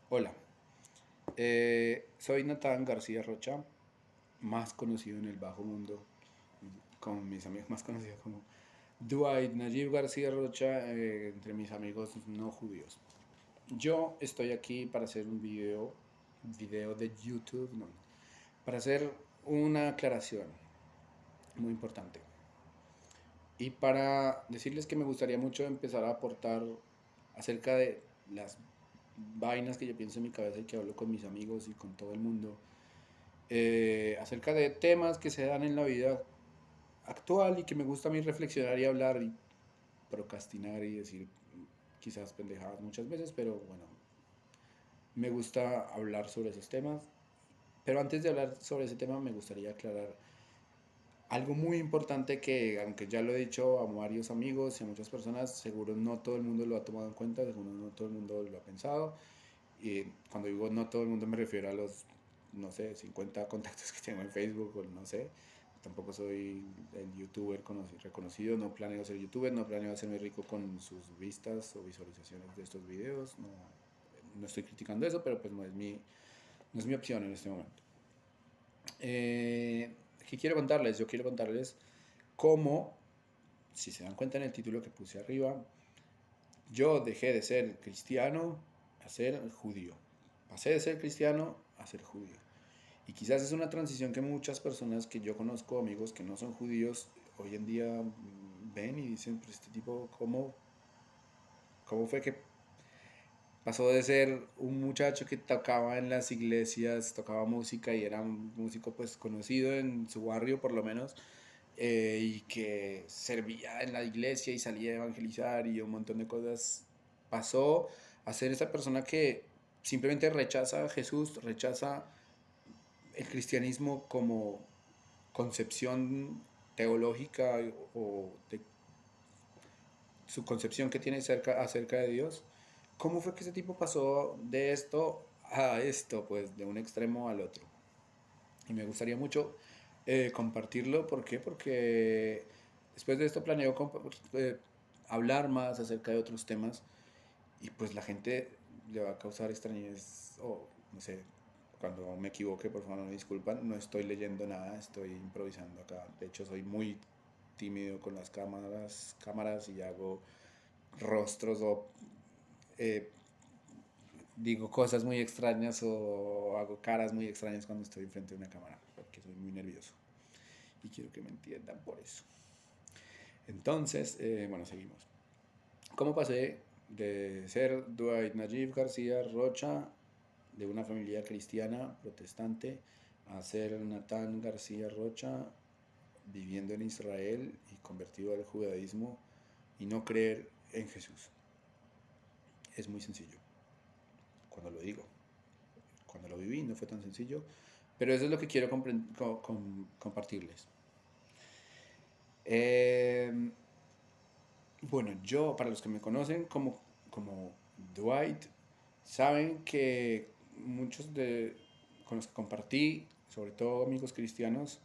Hola, soy Natán García Rocha, más conocido en el bajo mundo, con mis amigos más conocidos como Dwight Nayib García Rocha, entre mis amigos no judíos. Yo estoy aquí para hacer un video de YouTube, no, para hacer una aclaración muy importante. Y para decirles que me gustaría mucho empezar a aportar acerca de las vainas que yo pienso en mi cabeza y que hablo con mis amigos y con todo el mundo, acerca de temas que se dan en la vida actual y que me gusta a mí reflexionar y hablar y procrastinar y decir quizás pendejadas muchas veces, pero bueno, me gusta hablar sobre esos temas. Pero antes de hablar sobre ese tema me gustaría aclarar algo muy importante que, aunque ya lo he dicho a varios amigos y a muchas personas, seguro no todo el mundo lo ha tomado en cuenta, seguro no todo el mundo lo ha pensado. Y cuando digo no todo el mundo me refiero a los, no sé, 50 contactos que tengo en Facebook o no sé. Tampoco soy el youtuber reconocido, no planeo ser youtuber, no planeo hacerme rico con sus vistas o visualizaciones de estos videos. No, no estoy criticando eso, pero pues no es mi opción en este momento. Eh, ¿Qué quiero contarles? Yo quiero contarles cómo, si se dan cuenta en el título que puse arriba, yo dejé de ser cristiano a ser judío. Pasé de ser cristiano a ser judío. Y quizás es una transición que muchas personas que yo conozco, amigos que no son judíos, hoy en día ven y dicen, pues este tipo, ¿cómo fue que pasó de ser un muchacho que tocaba en las iglesias, tocaba música y era un músico pues conocido en su barrio por lo menos, y que servía en la iglesia y salía a evangelizar y un montón de cosas, pasó a ser esa persona que simplemente rechaza a Jesús, rechaza el cristianismo como concepción teológica o de su concepción que tiene acerca de Dios? ¿Cómo fue que ese tipo pasó de esto a esto, pues de un extremo al otro? Y me gustaría mucho compartirlo. ¿Por qué? Porque después de esto planeo hablar más acerca de otros temas y pues la gente le va a causar extrañez o no sé, cuando me equivoque, por favor, no me disculpan, no estoy leyendo nada, estoy improvisando acá. De hecho, soy muy tímido con las cámaras y hago rostros o eh, digo cosas muy extrañas o hago caras muy extrañas cuando estoy enfrente de una cámara, porque soy muy nervioso y quiero que me entiendan por eso. Entonces, bueno, seguimos. ¿Cómo pasé de ser Dwight Nayib García Rocha, de una familia cristiana protestante, a ser Natán García Rocha, viviendo en Israel y convertido al judaísmo y no creer en Jesús? Es muy sencillo cuando lo digo. Cuando lo viví no fue tan sencillo, pero eso es lo que quiero compartirles. Eh, bueno, yo, para los que me conocen como Dwight, saben que muchos de con los que compartí, sobre todo amigos cristianos,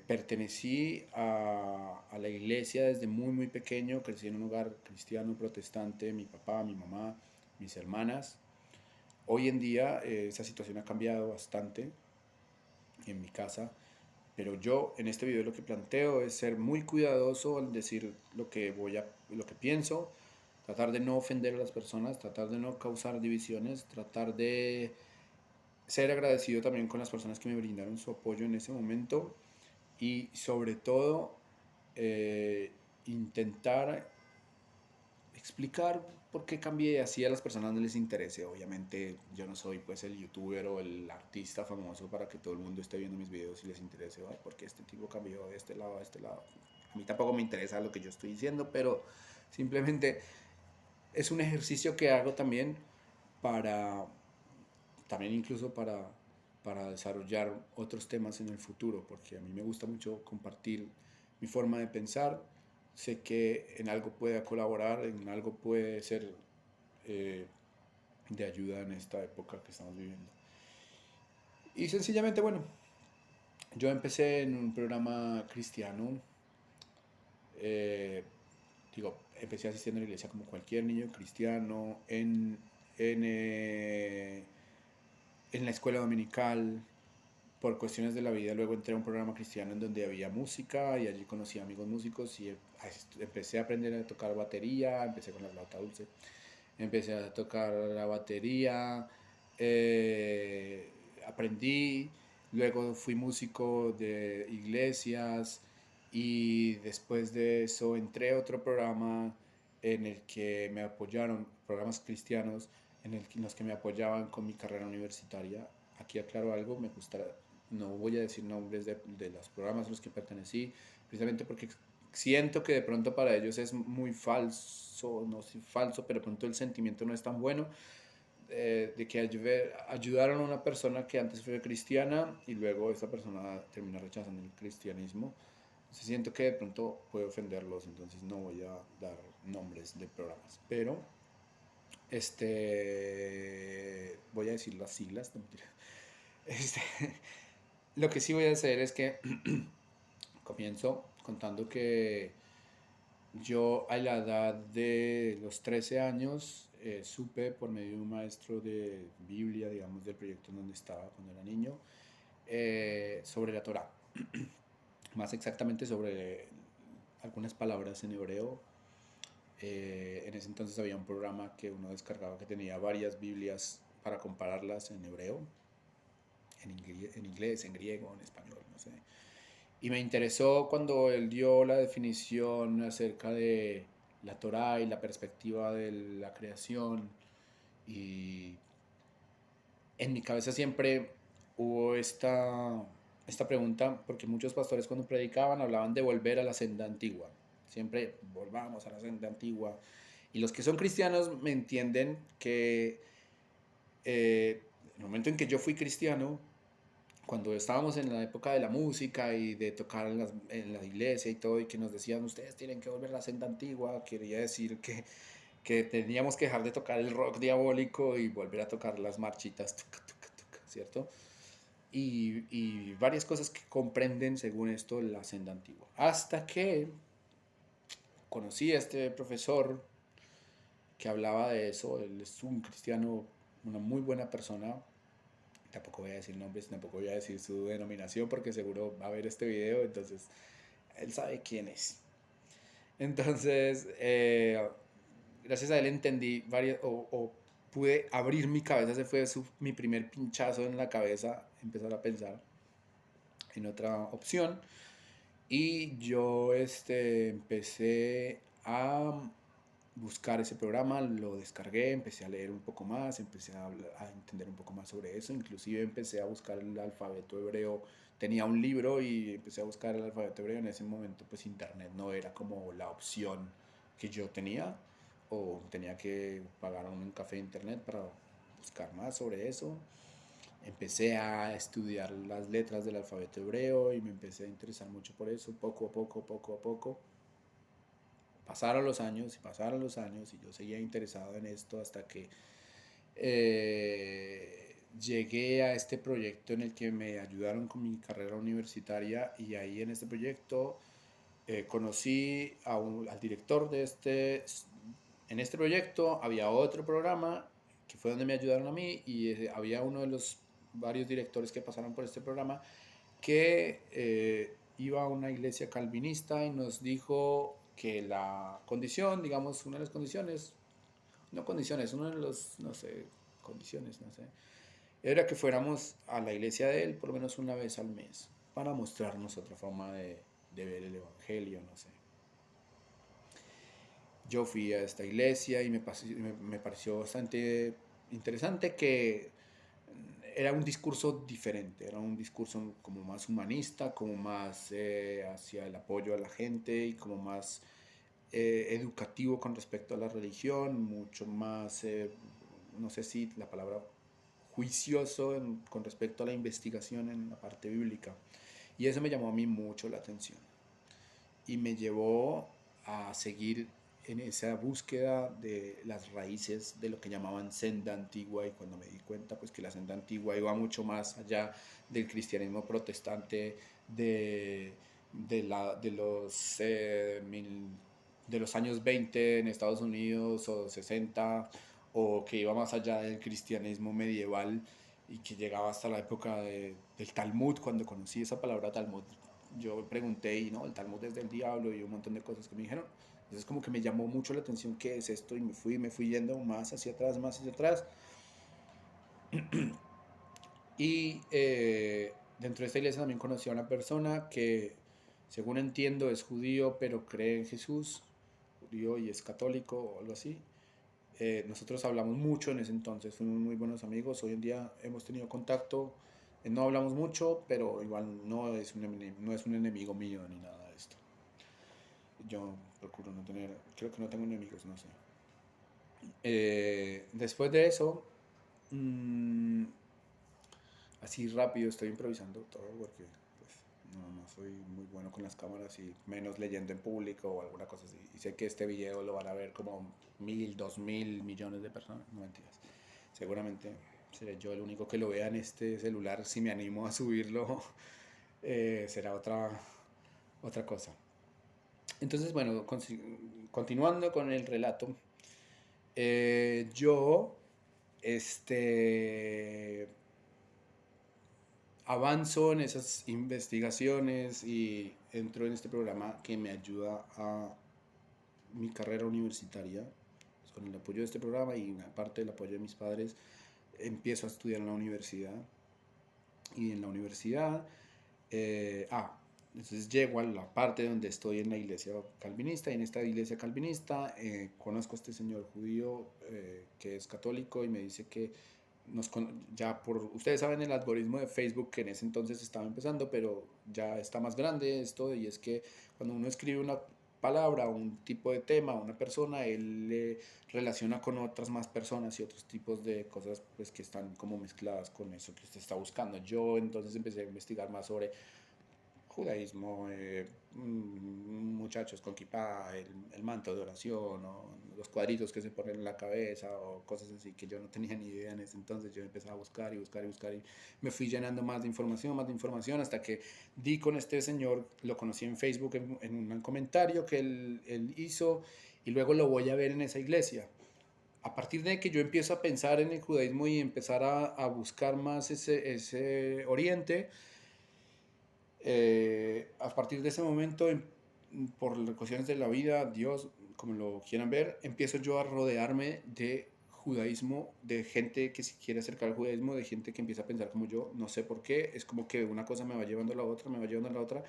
pertenecí a la iglesia desde muy pequeño, crecí en un hogar cristiano protestante, mi papá, mi mamá, mis hermanas. Hoy en día esa situación ha cambiado bastante en mi casa, pero yo en este video lo que planteo es ser muy cuidadoso al decir lo que pienso, tratar de no ofender a las personas, tratar de no causar divisiones, tratar de ser agradecido también con las personas que me brindaron su apoyo en ese momento y sobre todo eh, intentar explicar por qué cambié, así a las personas no les interese. Obviamente yo no soy pues el youtuber o el artista famoso para que todo el mundo esté viendo mis videos y les interese, ¿vale? Porque este tipo cambió de este lado a este lado. A mí tampoco me interesa lo que yo estoy diciendo, pero simplemente es un ejercicio que hago también para, también incluso para desarrollar otros temas en el futuro, porque a mí me gusta mucho compartir mi forma de pensar. Sé que en algo pueda colaborar, en algo puede ser eh, de ayuda en esta época que estamos viviendo. Y sencillamente, bueno, yo empecé en un programa cristiano, eh, digo, empecé asistiendo a la iglesia como cualquier niño cristiano en en la escuela dominical, por cuestiones de la vida, luego entré a un programa cristiano en donde había música y allí conocí a amigos músicos y empecé a aprender a tocar batería, empecé con la flauta dulce, empecé a tocar la batería, aprendí, luego fui músico de iglesias y después de eso entré a otro programa en el que me apoyaron, programas cristianos en los que me apoyaban con mi carrera universitaria. Aquí aclaro algo, me gusta, no voy a decir nombres de los programas a los que pertenecí, precisamente porque siento que de pronto para ellos es muy falso, no sé, falso, pero de pronto el sentimiento no es tan bueno, de que ayudaron a una persona que antes fue cristiana y luego esa persona termina rechazando el cristianismo. Entonces siento que de pronto puede ofenderlos, entonces no voy a dar nombres de programas, pero voy a decir las siglas, no mentira. Este, lo que sí voy a hacer es que comienzo contando que yo a la edad de los 13 años supe por medio de un maestro de Biblia, digamos, del proyecto en donde estaba cuando era niño, sobre la Torá. Más exactamente sobre algunas palabras en hebreo. En ese entonces había un programa que uno descargaba que tenía varias Biblias para compararlas en hebreo, en inglés, en griego, en español, no sé. Y me interesó cuando él dio la definición acerca de la Torá y la perspectiva de la creación. Y en mi cabeza siempre hubo esta pregunta, porque muchos pastores cuando predicaban hablaban de volver a la senda antigua. Siempre volvamos a la senda antigua. Y los que son cristianos me entienden que en el momento en que yo fui cristiano, cuando estábamos en la época de la música y de tocar en la iglesia y todo, y que nos decían, ustedes tienen que volver a la senda antigua, quería decir que teníamos que dejar de tocar el rock diabólico y volver a tocar las marchitas, tuca, tuca, tuca, ¿cierto? Y varias cosas que comprenden, según esto, la senda antigua. Hasta que conocí a este profesor que hablaba de eso, él es un cristiano, una muy buena persona. Tampoco voy a decir nombres, tampoco voy a decir su denominación porque seguro va a ver este video, entonces él sabe quién es. Entonces, gracias a él entendí varias, o pude abrir mi cabeza, ese fue mi primer pinchazo en la cabeza, empezar a pensar en otra opción. Y yo empecé a buscar ese programa, lo descargué, empecé a leer un poco más, empecé a entender un poco más sobre eso, inclusive empecé a buscar el alfabeto hebreo, tenía un libro y empecé a buscar el alfabeto hebreo. En ese momento pues internet no era como la opción que yo tenía, o tenía que pagar un café de internet para buscar más sobre eso. Empecé a estudiar las letras del alfabeto hebreo y me empecé a interesar mucho por eso, poco a poco, poco a poco. Pasaron los años y pasaron los años y yo seguía interesado en esto hasta que llegué a este proyecto en el que me ayudaron con mi carrera universitaria, y ahí en este proyecto conocí al director de en este proyecto había otro programa que fue donde me ayudaron a mí, y había uno de los varios directores que pasaron por este programa que iba a una iglesia calvinista y nos dijo que la condición, digamos, una de las condiciones, no condiciones, uno de los, no sé, condiciones, no sé, era que fuéramos a la iglesia de él por lo menos una vez al mes para mostrarnos otra forma de ver el evangelio, no sé. Yo fui a esta iglesia y me pareció bastante interesante que era un discurso diferente, era un discurso como más humanista, como más hacia el apoyo a la gente y como más educativo con respecto a la religión, mucho más, no sé si la palabra juicioso con respecto a la investigación en la parte bíblica. Y eso me llamó a mí mucho la atención y me llevó a seguir en esa búsqueda de las raíces de lo que llamaban senda antigua, y cuando me di cuenta pues que la senda antigua iba mucho más allá del cristianismo protestante de los años 20 en Estados Unidos o 60, o que iba más allá del cristianismo medieval, y que llegaba hasta la época del Talmud. Cuando conocí esa palabra Talmud, yo pregunté y no, el Talmud es del diablo y un montón de cosas que me dijeron. Entonces como que me llamó mucho la atención qué es esto y me fui yendo más hacia atrás, más hacia atrás. Y dentro de esta iglesia también conocí a una persona que, según entiendo, es judío, pero cree en Jesús, judío y es católico o algo así. Nosotros hablamos mucho en ese entonces, fuimos muy buenos amigos. Hoy en día hemos tenido contacto, no hablamos mucho, pero igual no es un enemigo mío ni nada de esto. Yo procuro no tener, creo que no tengo enemigos, no sé. Después de eso, mmm, así rápido estoy improvisando todo porque pues, no soy muy bueno con las cámaras y menos leyendo en público o alguna cosa así. Y sé que este video lo van a ver como 1.000, 2.000 millones de personas. No mentiras. Seguramente seré yo el único que lo vea en este celular. Si me animo a subirlo, será otra cosa. Entonces, bueno, continuando con el relato, yo este, avanzo en esas investigaciones y entro en este programa que me ayuda a mi carrera universitaria. Con el apoyo de este programa y una parte del apoyo de mis padres, empiezo a estudiar en la universidad. Y en la universidad, entonces llego a la parte donde estoy en la iglesia calvinista. Y en esta iglesia calvinista conozco a este señor judío que es católico y me dice que ya ustedes saben el algoritmo de Facebook que en ese entonces estaba empezando, pero ya está más grande esto, y es que cuando uno escribe una palabra, un tipo de tema, una persona, él le relaciona con otras más personas y otros tipos de cosas pues que están como mezcladas con eso que usted está buscando. Yo entonces empecé a investigar más sobre judaísmo, muchachos con kipá, el manto de oración, o los cuadritos que se ponen en la cabeza, o cosas así que yo no tenía ni idea en ese entonces. Yo empecé a buscar y buscar y buscar y me fui llenando más de información, hasta que di con este señor. Lo conocí en Facebook en un comentario que él hizo, y luego lo voy a ver en esa iglesia. A partir de que yo empiezo a pensar en el judaísmo y empezar a buscar más ese oriente, a partir de ese momento, por las cuestiones de la vida, Dios, como lo quieran ver, empiezo yo a rodearme de judaísmo, de gente que se quiere acercar al judaísmo, de gente que empieza a pensar como yo. No sé por qué, es como que una cosa me va llevando a la otra, me va llevando a la otra,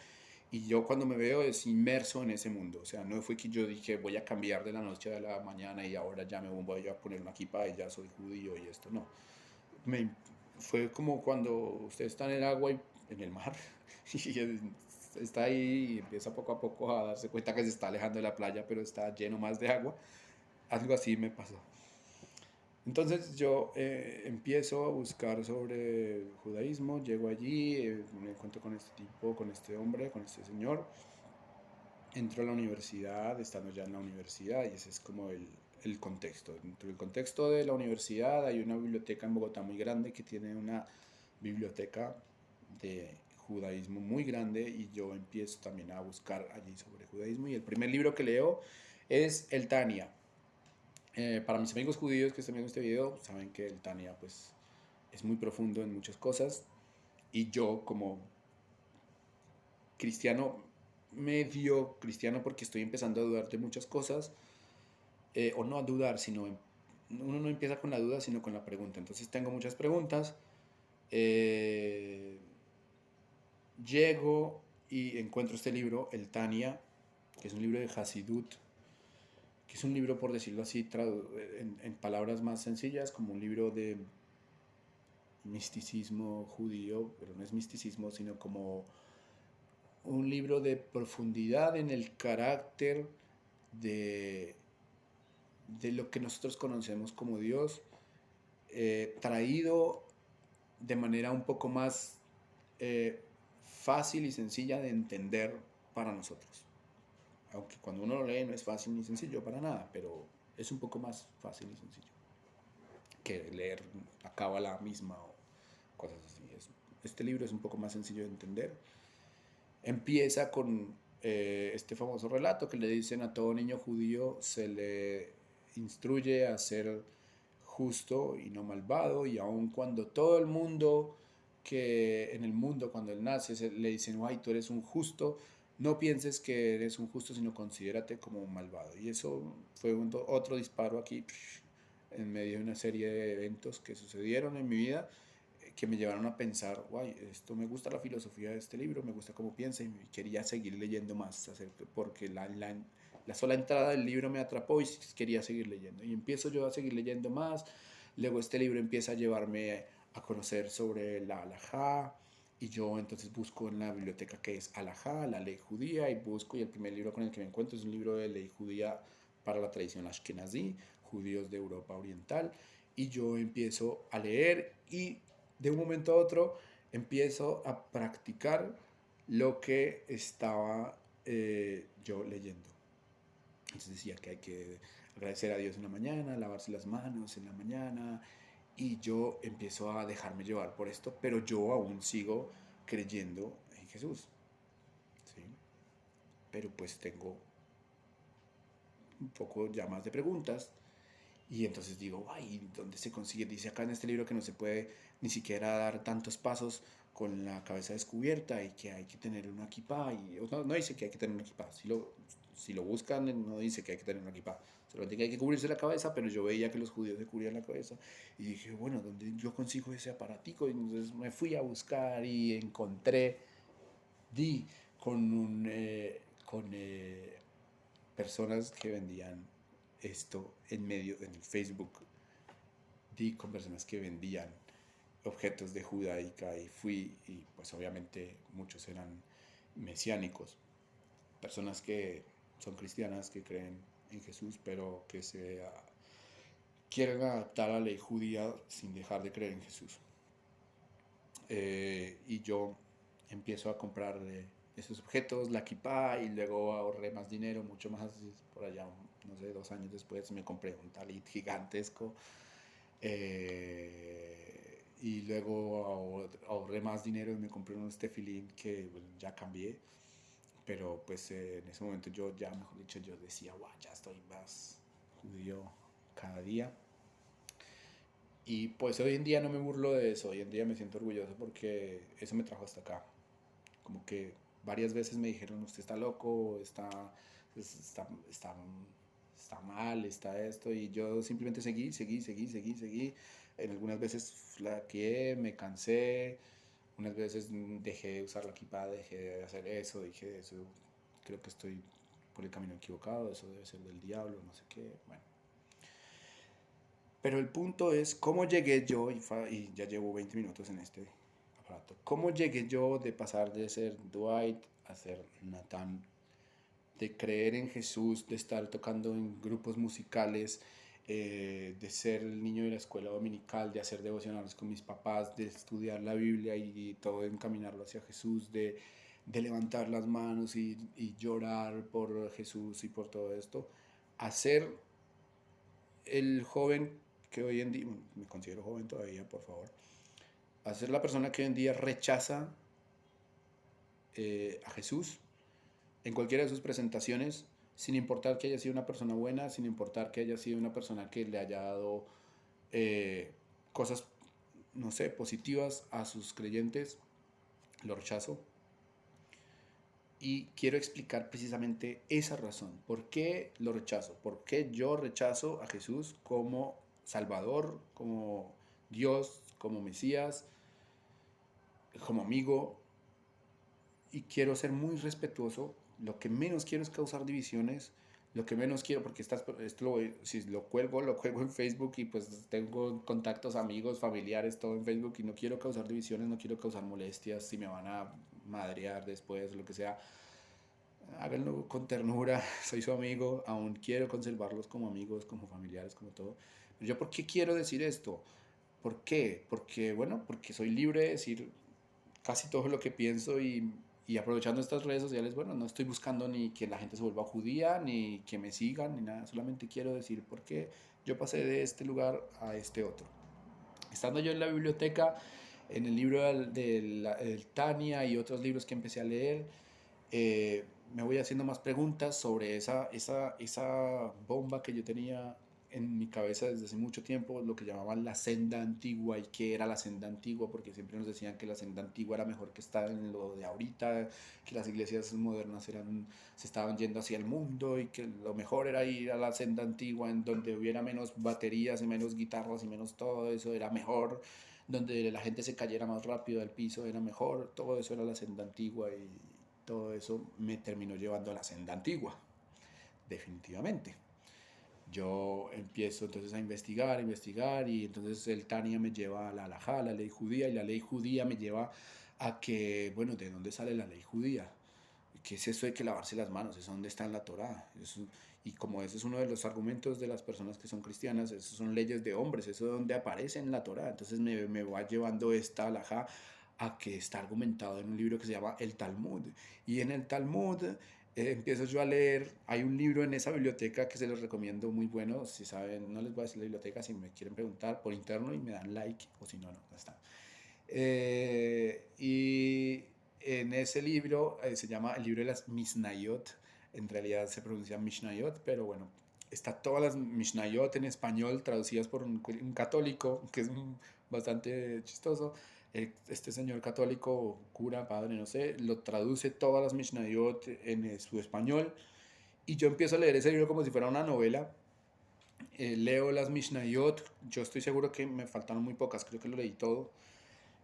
y yo cuando me veo es inmerso en ese mundo. O sea, no fue que yo dije voy a cambiar de la noche a la mañana y ahora ya me voy a poner una kippah y ya soy judío y esto, no. Me, Fue como cuando usted está en el agua y en el mar y está ahí y empieza poco a poco a darse cuenta que se está alejando de la playa, pero está lleno más de agua. Algo así me pasó. Entonces yo empiezo a buscar sobre judaísmo, llego allí, me encuentro con este tipo, con este hombre, con este señor. Entro a la universidad, estando ya en la universidad, y ese es como el contexto. Dentro del contexto de la universidad hay una biblioteca en Bogotá muy grande que tiene una biblioteca de judaísmo muy grande, y yo empiezo también a buscar allí sobre judaísmo, y el primer libro que leo es el Tania. Para mis amigos judíos que están viendo este video, saben que el Tania pues es muy profundo en muchas cosas, y yo como cristiano, medio cristiano, porque estoy empezando a dudar de muchas cosas, o no a dudar, sino uno no empieza con la duda, sino con la pregunta. Entonces tengo muchas preguntas. eh, Llego y encuentro este libro, el Tania, que es un libro de Hasidut, que es un libro, por decirlo así, en palabras más sencillas, como un libro de misticismo judío, pero no es misticismo, sino como un libro de profundidad en el carácter de, de lo que nosotros conocemos como Dios, traído de manera un poco más eh, fácil y sencilla de entender para nosotros. Aunque cuando uno lo lee no es fácil ni sencillo para nada, pero es un poco más fácil y sencillo que leer la cábala misma o cosas así. Este libro es un poco más sencillo de entender. Empieza con este famoso relato que le dicen: a todo niño judío se le instruye a ser justo y no malvado, y aun cuando todo el mundo que en el mundo cuando él nace le dicen, ay, tú eres un justo, no pienses que eres un justo, sino considérate como un malvado. Y eso fue otro disparo aquí en medio de una serie de eventos que sucedieron en mi vida que me llevaron a pensar, guay, esto me gusta la filosofía de este libro, me gusta cómo piensa y quería seguir leyendo más, porque la sola entrada del libro me atrapó y quería seguir leyendo. Y empiezo yo a seguir leyendo más, luego este libro empieza a llevarme a conocer sobre la halajá, y yo entonces busco en la biblioteca qué es halajá, la ley judía, y busco, y el primer libro con el que me encuentro es un libro de ley judía para la tradición ashkenazí, judíos de Europa Oriental, y yo empiezo a leer y de un momento a otro empiezo a practicar lo que estaba yo leyendo. Entonces decía que hay que agradecer a Dios en la mañana, lavarse las manos en la mañana, y yo empiezo a dejarme llevar por esto, pero yo aún sigo creyendo en Jesús, ¿sí? Pero pues tengo un poco ya más de preguntas. Y entonces digo, ay, ¿dónde se consigue? Dice acá en este libro que no se puede ni siquiera dar tantos pasos con la cabeza descubierta y que hay que tener una equipa. Y no dice que hay que tener una equipa. Si lo buscan, no dice que hay que tener una equipa. Solamente que hay que cubrirse la cabeza, pero yo veía que los judíos se cubrían la cabeza. Y dije, bueno, ¿dónde yo consigo ese aparatico? Y entonces me fui a buscar y encontré, di con personas que vendían esto en el Facebook, di con personas que vendían objetos de judaíca y fui, y pues obviamente muchos eran mesiánicos, personas que son cristianas, que creen en Jesús, pero que quieren adaptar a la ley judía sin dejar de creer en Jesús. Y yo empiezo a comprar esos objetos, la kippah, y luego ahorré más dinero, mucho más, por allá, no sé, 2 años después me compré un talit gigantesco, y luego ahorré más dinero y me compré unos tefilín que bueno, ya cambié, pero pues en ese momento yo ya, mejor dicho, yo decía, wow, ya estoy más judío cada día. Y pues hoy en día no me burlo de eso, hoy en día me siento orgulloso porque eso me trajo hasta acá. Como que varias veces me dijeron, usted está loco, está mal, está esto, y yo simplemente seguí. En algunas veces flaqueé, me cansé, unas veces dejé de usar la equipa, dejé de hacer eso, dije eso, creo que estoy por el camino equivocado, eso debe ser del diablo, no sé qué, bueno. Pero el punto es cómo llegué yo, y ya llevo 20 minutos en este aparato, cómo llegué yo de pasar de ser Dwight a ser Nathan, de creer en Jesús, de estar tocando en grupos musicales, de ser el niño de la escuela dominical, de hacer devocionales con mis papás, de estudiar la Biblia y todo encaminarlo hacia Jesús, de levantar las manos y llorar por Jesús y por todo esto, a ser el joven que hoy en día, me considero joven todavía, por favor, a ser la persona que hoy en día rechaza a Jesús en cualquiera de sus presentaciones, sin importar que haya sido una persona buena, sin importar que haya sido una persona que le haya dado cosas, no sé, positivas a sus creyentes, lo rechazo. Y quiero explicar precisamente esa razón. ¿Por qué lo rechazo? ¿Por qué yo rechazo a Jesús como Salvador, como Dios, como Mesías, como amigo? Y quiero ser muy respetuoso. Lo que menos quiero es causar divisiones. Lo que menos quiero, porque si lo cuelgo en Facebook, y pues tengo contactos, amigos, familiares, todo en Facebook, y no quiero causar divisiones, no quiero causar molestias, si me van a madrear después, lo que sea, háganlo con ternura, soy su amigo, aún quiero conservarlos como amigos, como familiares, como todo. Pero yo, ¿por qué quiero decir esto? ¿Por qué? Porque, bueno, porque soy libre de decir casi todo lo que pienso, y aprovechando estas redes sociales, bueno, no estoy buscando ni que la gente se vuelva judía, ni que me sigan, ni nada, solamente quiero decir por qué yo pasé de este lugar a este otro. Estando yo en la biblioteca, en el libro del Tania y otros libros que empecé a leer, me voy haciendo más preguntas sobre esa bomba que yo tenía en mi cabeza desde hace mucho tiempo lo que llamaban la senda antigua y qué era la senda antigua, porque siempre nos decían que la senda antigua era mejor que estar en lo de ahorita, que las iglesias modernas se estaban yendo hacia el mundo y que lo mejor era ir a la senda antigua en donde hubiera menos baterías y menos guitarras y menos todo eso, era mejor, donde la gente se cayera más rápido al piso, era mejor, todo eso era la senda antigua y todo eso me terminó llevando a la senda antigua, definitivamente. Yo empiezo entonces a investigar y entonces el Tania me lleva a la halajá, la ley judía, y la ley judía me lleva a que, bueno, ¿de dónde sale la ley judía? ¿Qué es eso de que lavarse las manos? ¿Eso dónde está en la Torá? Y como ese es uno de los argumentos de las personas que son cristianas, eso son leyes de hombres, eso es donde aparece en la Torá. Entonces me va llevando esta halajá a que está argumentado en un libro que se llama el Talmud. Y en el Talmud empiezo yo a leer, hay un libro en esa biblioteca que se los recomiendo muy bueno, si saben, no les voy a decir la biblioteca, si me quieren preguntar por interno y me dan like, o si no, no está. Y en ese libro se llama el libro de las Mishnayot, en realidad se pronuncia Mishnayot, pero bueno, está todas las Mishnayot en español traducidas por un católico, que es bastante chistoso. Este señor católico, cura, padre, no sé, lo traduce todas las Mishnayot en su español y yo empiezo a leer ese libro como si fuera una novela. Leo las Mishnayot, yo estoy seguro que me faltaron muy pocas, creo que lo leí todo,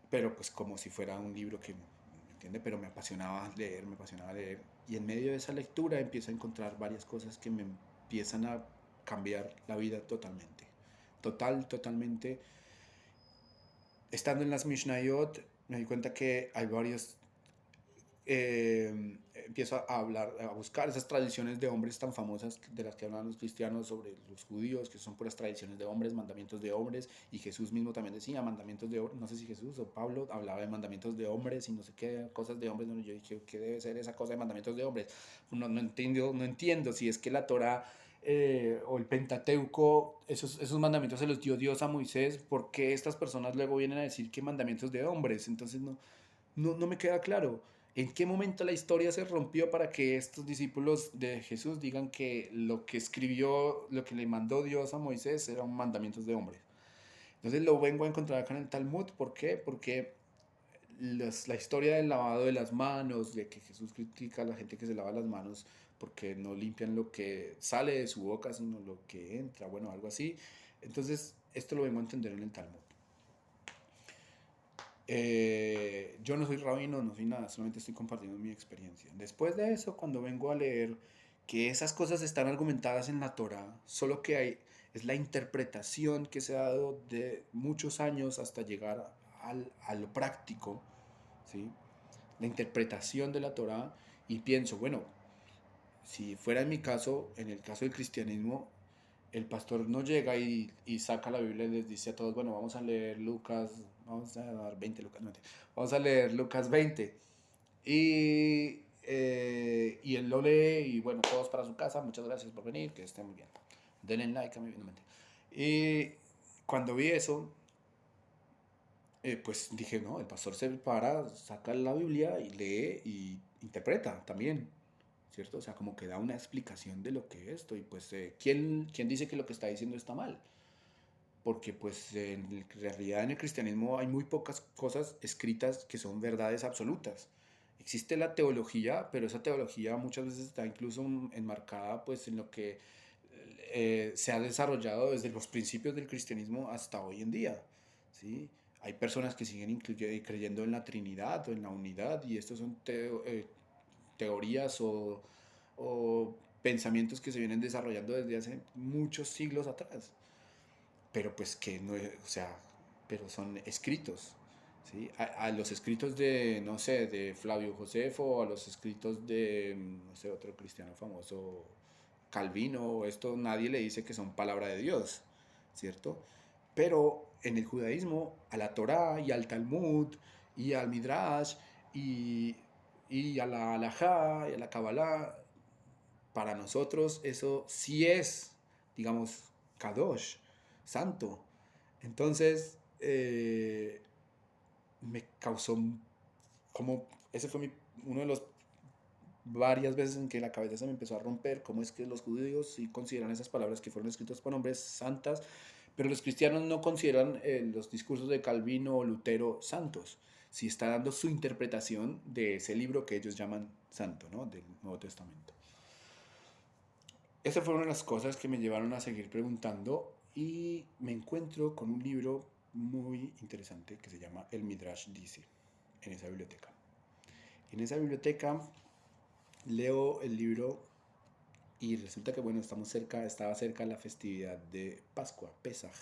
pero pues como si fuera un libro que, ¿me entiende? Pero me apasionaba leer, me apasionaba leer. Y en medio de esa lectura empiezo a encontrar varias cosas que me empiezan a cambiar la vida totalmente. Totalmente. Estando en las Mishnayot, me di cuenta que hay varios empiezo a hablar, a buscar esas tradiciones de hombres tan famosas de las que hablan los cristianos sobre los judíos, que son puras tradiciones de hombres, mandamientos de hombres, y Jesús mismo también decía mandamientos de hombres, no sé si Jesús o Pablo hablaba de mandamientos de hombres y no sé qué, cosas de hombres, yo dije, ¿qué debe ser esa cosa de mandamientos de hombres? No entiendo si es que la Torah o el Pentateuco, esos mandamientos se los dio Dios a Moisés, ¿por qué estas personas luego vienen a decir que mandamientos de hombres? Entonces no me queda claro. ¿En qué momento la historia se rompió para que estos discípulos de Jesús digan que lo que escribió, lo que le mandó Dios a Moisés eran mandamientos de hombres? Entonces lo vengo a encontrar acá en el Talmud. ¿Por qué? Porque la historia del lavado de las manos, de que Jesús critica a la gente que se lava las manos porque no limpian lo que sale de su boca, sino lo que entra, bueno, algo así. Entonces, esto lo vengo a entender en el Talmud. Yo no soy rabino, no soy nada, solamente estoy compartiendo mi experiencia. Después de eso, cuando vengo a leer que esas cosas están argumentadas en la Torah, solo que es la interpretación que se ha dado de muchos años hasta llegar a lo práctico, ¿sí? La interpretación de la Torah, y pienso, bueno, si fuera en mi caso, en el caso del cristianismo, el pastor no llega y saca la Biblia y les dice a todos, bueno, vamos a leer Lucas, vamos a dar 20 Lucas, no, vamos a leer Lucas 20. Y él lo lee y bueno, todos para su casa, muchas gracias por venir, que estén muy bien. Denle like a mi video. Y cuando vi eso, pues dije, no, el pastor se para, saca la Biblia y lee y interpreta también. ¿Cierto? O sea, como que da una explicación de lo que es esto y pues ¿quién dice que lo que está diciendo está mal? Porque pues en realidad en el cristianismo hay muy pocas cosas escritas que son verdades absolutas. Existe la teología, pero esa teología muchas veces está incluso enmarcada pues en lo que se ha desarrollado desde los principios del cristianismo hasta hoy en día, ¿sí? Hay personas que siguen creyendo en la Trinidad o en la unidad y estos son teorías o pensamientos que se vienen desarrollando desde hace muchos siglos atrás, pero pues que no, o sea, pero son escritos, ¿sí? A los escritos de, no sé, de Flavio Josefo, o a los escritos de, no sé, otro cristiano famoso, Calvino, esto nadie le dice que son palabra de Dios, ¿cierto? Pero en el judaísmo, a la Torá y al Talmud y al Midrash y, y a la Halajá y a la Kabbalah, para nosotros eso sí es, digamos, Kadosh, santo. Entonces, me causó como, ese fue uno de los varias veces en que la cabeza se me empezó a romper, cómo es que los judíos sí consideran esas palabras que fueron escritas por hombres santas, pero los cristianos no consideran los discursos de Calvino o Lutero santos. Si está dando su interpretación de ese libro que ellos llaman santo, ¿no? Del Nuevo Testamento. Esas fueron las cosas que me llevaron a seguir preguntando y me encuentro con un libro muy interesante que se llama El Midrash Dice en esa biblioteca. En esa biblioteca leo el libro y resulta que, bueno, estaba cerca la festividad de Pascua, Pesaj.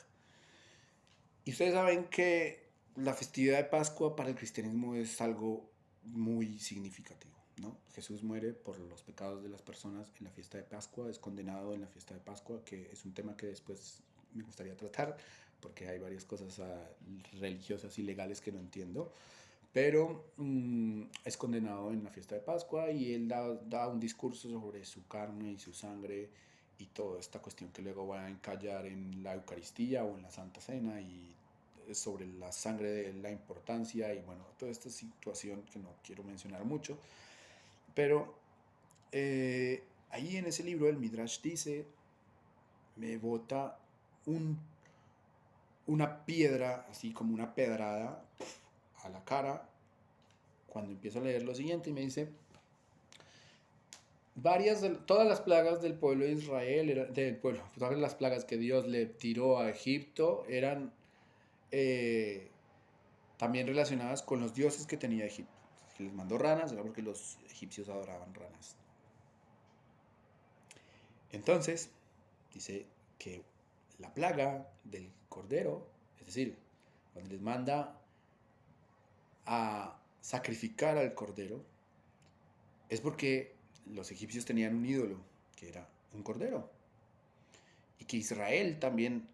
Y ustedes saben que la festividad de Pascua para el cristianismo es algo muy significativo, ¿no? Jesús muere por los pecados de las personas en la fiesta de Pascua, es condenado en la fiesta de Pascua, que es un tema que después me gustaría tratar, porque hay varias cosas religiosas y legales que no entiendo. Pero es condenado en la fiesta de Pascua y él da un discurso sobre su carne y su sangre y toda esta cuestión que luego va a encallar en la Eucaristía o en la Santa Cena y sobre la sangre de la importancia y bueno, toda esta situación que no quiero mencionar mucho. Pero ahí en ese libro el Midrash dice, me bota un, una piedra, así como una pedrada a la cara cuando empiezo a leer lo siguiente y me dice, todas las plagas del pueblo de Israel, todas las plagas que Dios le tiró a Egipto eran eh, también relacionadas con los dioses que tenía Egipto. Si les mandó ranas, era porque los egipcios adoraban ranas. Entonces, dice que la plaga del cordero, es decir, cuando les manda a sacrificar al cordero, es porque los egipcios tenían un ídolo, que era un cordero. Y que Israel también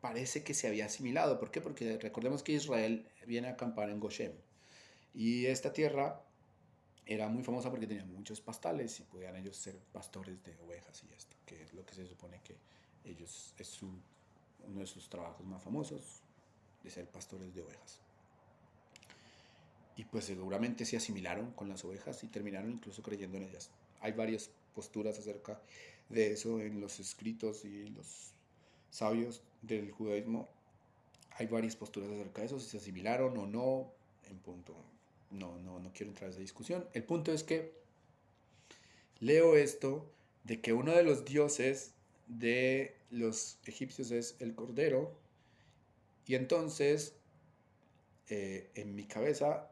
parece que se había asimilado. ¿Por qué? Porque recordemos que Israel viene a acampar en Goshen. Y esta tierra era muy famosa porque tenía muchos pastales y podían ellos ser pastores de ovejas y esto, que es lo que se supone que ellos uno de sus trabajos más famosos, de ser pastores de ovejas. Y pues seguramente se asimilaron con las ovejas y terminaron incluso creyendo en ellas. Hay varias posturas acerca de eso en los escritos y los sabios del judaísmo. Hay varias posturas acerca de eso, si se asimilaron o no, en punto. No quiero entrar en esa discusión. El punto es que leo esto de que uno de los dioses de los egipcios es el cordero. Y entonces, en mi cabeza,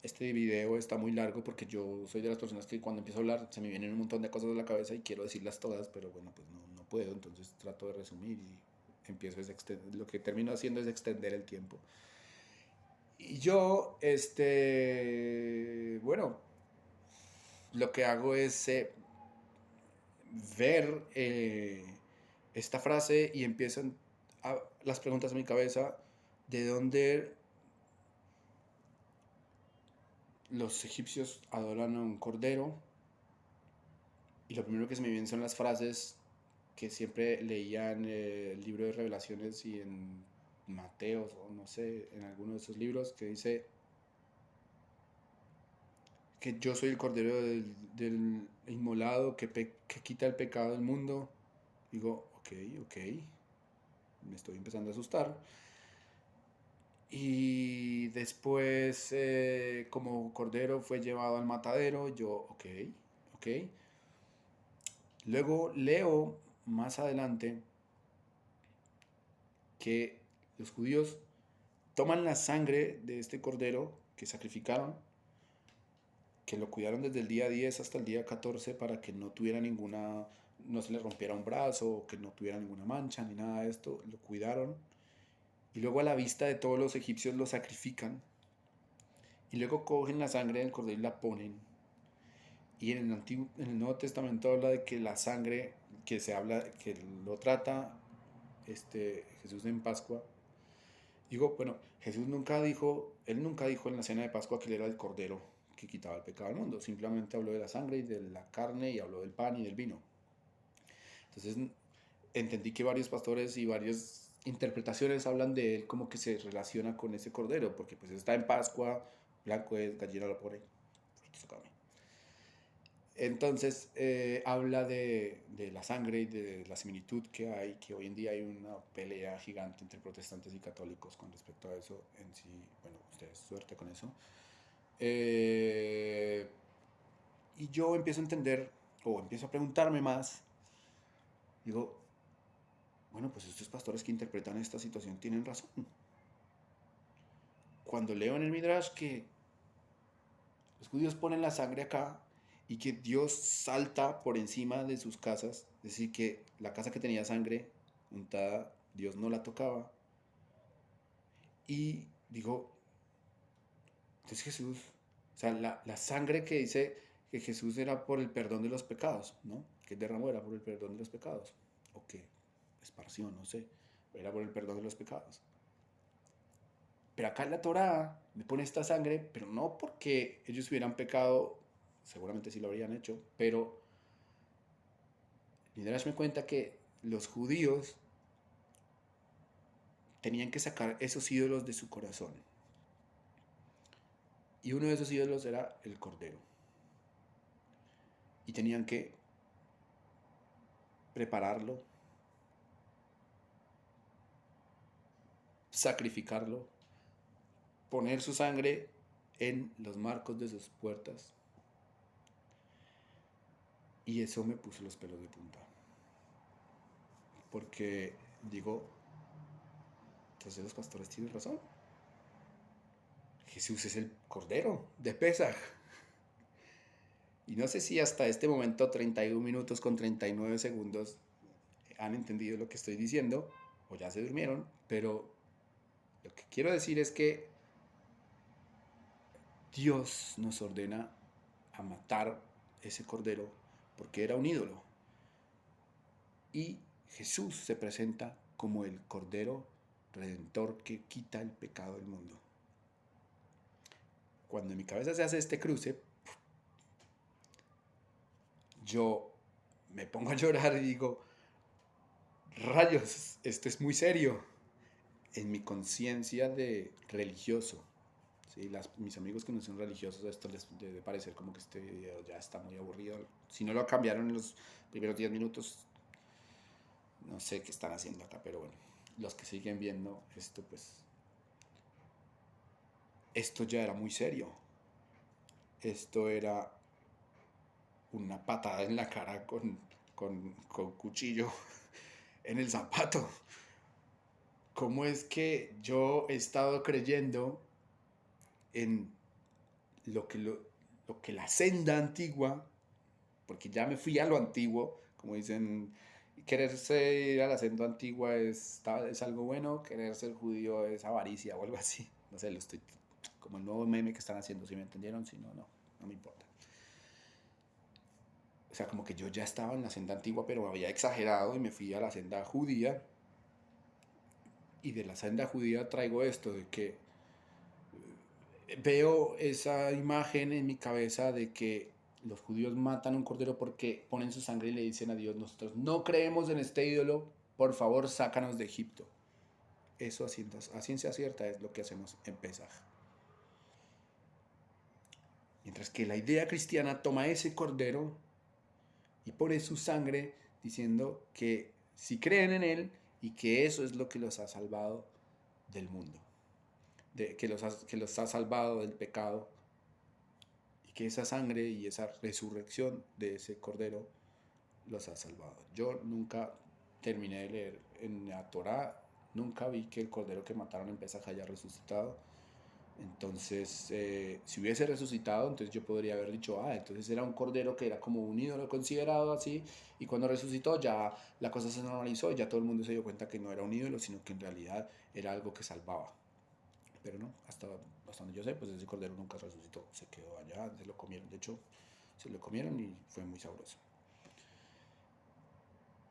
este video está muy largo porque yo soy de las personas que cuando empiezo a hablar se me vienen un montón de cosas a la cabeza y quiero decirlas todas, pero bueno, pues no puedo, entonces trato de resumir y empiezo lo que termino haciendo es extender el tiempo. Y yo, bueno, lo que hago es ver esta frase y empiezan las preguntas en mi cabeza de dónde los egipcios adoran a un cordero. Y lo primero que se me viene son las frases que siempre leía en el libro de Revelaciones y en Mateos, o no sé, en alguno de esos libros, que dice que yo soy el cordero del inmolado que quita el pecado del mundo. Digo, ok, me estoy empezando a asustar. Y después, como cordero fue llevado al matadero, yo, ok. Luego leo más adelante que los judíos toman la sangre de este cordero que sacrificaron, que lo cuidaron desde el día 10 hasta el día 14 para que no tuviera no se le rompiera un brazo, que no tuviera ninguna mancha ni nada de esto, lo cuidaron y luego a la vista de todos los egipcios lo sacrifican y luego cogen la sangre del cordero y la ponen. Y en el Nuevo Testamento habla de que la sangre que lo trata Jesús en Pascua. Digo, bueno, él nunca dijo en la cena de Pascua que él era el cordero que quitaba el pecado del mundo. Simplemente habló de la sangre y de la carne y habló del pan y del vino. Entonces entendí que varios pastores y varias interpretaciones hablan de él como que se relaciona con ese cordero, porque pues está en Pascua, blanco es, gallina lo pone, fritos come. Entonces, habla de la sangre y de la similitud que hay, que hoy en día hay una pelea gigante entre protestantes y católicos con respecto a eso en sí. Bueno, ustedes suerte con eso. Eh, y yo empiezo a entender, o empiezo a preguntarme más, digo, bueno, pues estos pastores que interpretan esta situación tienen razón. Cuando leo en el Midrash que los judíos ponen la sangre acá y que Dios salta por encima de sus casas, es decir, que la casa que tenía sangre untada, Dios no la tocaba. Y digo, entonces Jesús, o sea, la sangre que dice que Jesús era por el perdón de los pecados, ¿no? Que derramó era por el perdón de los pecados, o que esparció, no sé, era por el perdón de los pecados. Pero acá en la Torá me pone esta sangre, pero no porque ellos hubieran pecado, seguramente sí lo habrían hecho, pero Midrash me cuenta que los judíos tenían que sacar esos ídolos de su corazón. Y uno de esos ídolos era el cordero. Y tenían que prepararlo, sacrificarlo, poner su sangre en los marcos de sus puertas. Y eso me puso los pelos de punta. Porque digo, entonces los pastores tienen razón. Jesús es el cordero de Pesaj. Y no sé si hasta este momento, 31 minutos con 39 segundos, han entendido lo que estoy diciendo o ya se durmieron, pero lo que quiero decir es que Dios nos ordena a matar ese cordero porque era un ídolo. Y Jesús se presenta como el cordero redentor que quita el pecado del mundo. Cuando en mi cabeza se hace este cruce, yo me pongo a llorar y digo, rayos, esto es muy serio. En mi conciencia de religioso, ¿sí? Mis amigos que no son religiosos, esto les debe parecer como que este video ya está muy aburrido. Si no lo cambiaron en los primeros 10 minutos, no sé qué están haciendo acá, pero bueno, los que siguen viendo esto, pues esto ya era muy serio. Esto era una patada en la cara con cuchillo en el zapato. ¿Cómo es que yo he estado creyendo en lo que la senda antigua, porque ya me fui a lo antiguo, como dicen, quererse ir a la senda antigua es algo bueno, querer ser judío es avaricia o algo así? No sé, lo estoy, como el nuevo meme que están haciendo, si me entendieron, si no, no me importa. O sea, como que yo ya estaba en la senda antigua, pero había exagerado y me fui a la senda judía. Y de la senda judía traigo esto, de que veo esa imagen en mi cabeza de que los judíos matan un cordero porque ponen su sangre y le dicen a Dios, nosotros no creemos en este ídolo, por favor sácanos de Egipto. Eso a ciencia cierta es lo que hacemos en Pesaj. Mientras que la idea cristiana toma ese cordero y pone su sangre diciendo que si creen en él y que eso es lo que los ha salvado del mundo, que los ha salvado del pecado, y que esa sangre y esa resurrección de ese cordero los ha salvado. Yo nunca terminé de leer en la Torá, nunca vi que el cordero que mataron en Pesaj haya resucitado. Entonces, si hubiese resucitado, entonces yo podría haber dicho, entonces era un cordero que era como un ídolo considerado así, y cuando resucitó ya la cosa se normalizó y ya todo el mundo se dio cuenta que no era un ídolo, sino que en realidad era algo que salvaba. Pero no, hasta donde yo sé, pues ese cordero nunca resucitó, se quedó allá, se lo comieron, de hecho, se lo comieron y fue muy sabroso.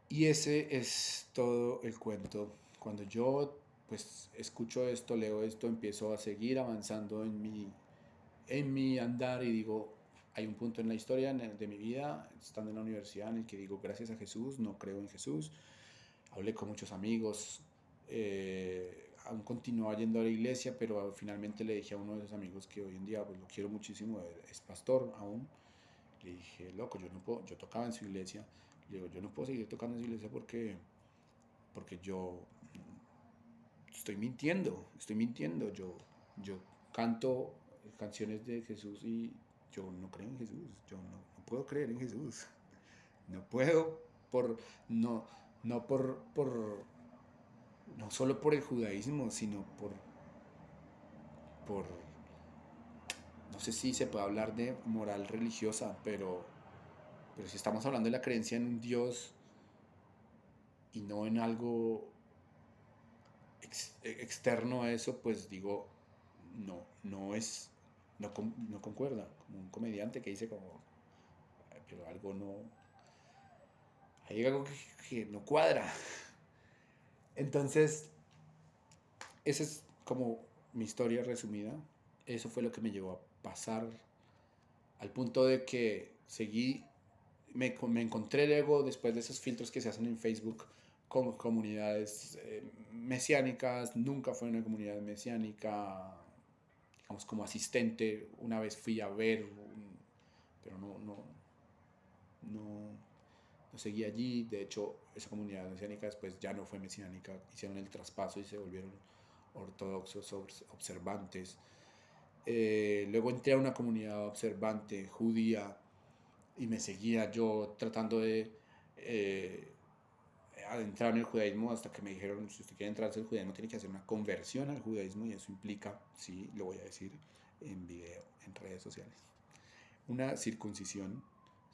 Y ese es todo el cuento. Cuando yo pues escucho esto, leo esto, empiezo a seguir avanzando en mi andar y digo, hay un punto en la historia de mi vida, estando en la universidad, en el que digo, gracias a Jesús, no creo en Jesús. Hablé con muchos amigos, aún continuaba yendo a la iglesia, pero finalmente le dije a uno de esos amigos que hoy en día pues, lo quiero muchísimo, es pastor aún. Le dije, loco, yo no puedo, yo tocaba en su iglesia, le digo, yo no puedo seguir tocando en su iglesia porque yo estoy mintiendo, yo canto canciones de Jesús y yo no creo en Jesús, yo no puedo creer en Jesús, no puedo por, no, no no solo por el judaísmo, sino por, no sé si se puede hablar de moral religiosa, pero si estamos hablando de la creencia en un Dios y no en algo externo a eso, pues digo, no es, no concuerda, como un comediante que dice como, pero algo no, hay algo que no cuadra. Entonces, esa es como mi historia resumida. Eso fue lo que me llevó a pasar al punto de que me encontré luego, después de esos filtros que se hacen en Facebook, con comunidades mesiánicas. Nunca fue una comunidad mesiánica, digamos, como asistente. Una vez fui a ver, pero no, no seguí allí. De hecho, esa comunidad mesiánica después ya no fue mesiánica, hicieron el traspaso y se volvieron ortodoxos observantes. Luego entré a una comunidad observante judía y me seguía yo tratando de adentrar en el judaísmo hasta que me dijeron, si usted quiere entrar al judaísmo tiene que hacer una conversión al judaísmo, y eso implica, sí, lo voy a decir en video, en redes sociales, una circuncisión,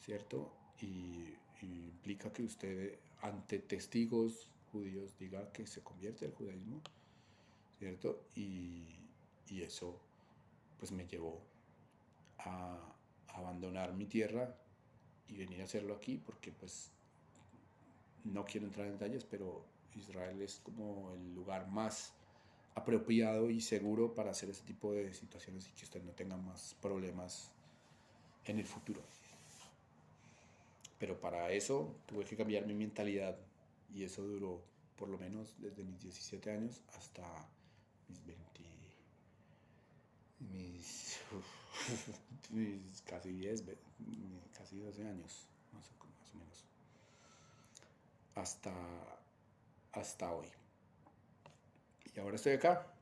¿cierto? Y implica que usted ante testigos judíos diga que se convierte al judaísmo, ¿cierto? Y eso pues me llevó a abandonar mi tierra y venir a hacerlo aquí, porque pues no quiero entrar en detalles, pero Israel es como el lugar más apropiado y seguro para hacer ese tipo de situaciones y que usted no tenga más problemas en el futuro. Pero para eso tuve que cambiar mi mentalidad y eso duró por lo menos desde mis 17 años hasta mis 20, mis casi 10, casi 12 años, más o menos, hasta, hasta hoy. Y ahora estoy acá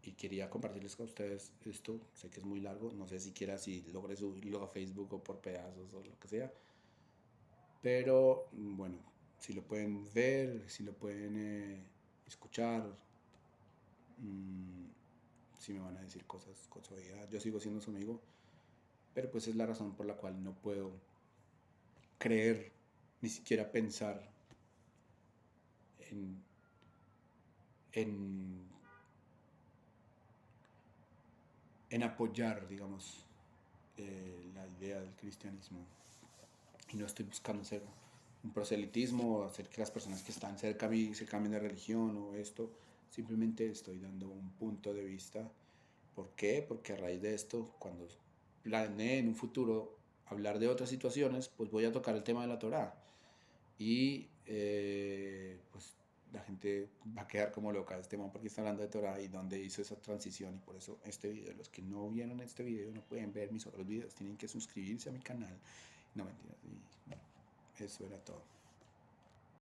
y quería compartirles con ustedes esto. Sé que es muy largo, no sé siquiera si logré subirlo a Facebook o por pedazos o lo que sea, pero bueno, si lo pueden ver, si lo pueden escuchar, si me van a decir cosas con su vida. Yo sigo siendo su amigo, pero pues es la razón por la cual no puedo creer, ni siquiera pensar en, en, en apoyar, digamos, la idea del cristianismo. Y no estoy buscando hacer un proselitismo o hacer que las personas que están cerca a mí se cambien de religión o esto. Simplemente estoy dando un punto de vista. ¿Por qué? Porque a raíz de esto, cuando planeé en un futuro hablar de otras situaciones, pues voy a tocar el tema de la Torá. Y pues la gente va a quedar como loca de este tema porque está hablando de Torah y dónde hizo esa transición. Y por eso este video, los que no vieron este video no pueden ver mis otros videos, tienen que suscribirse a mi canal. No, mentiras. Y bueno, eso era todo.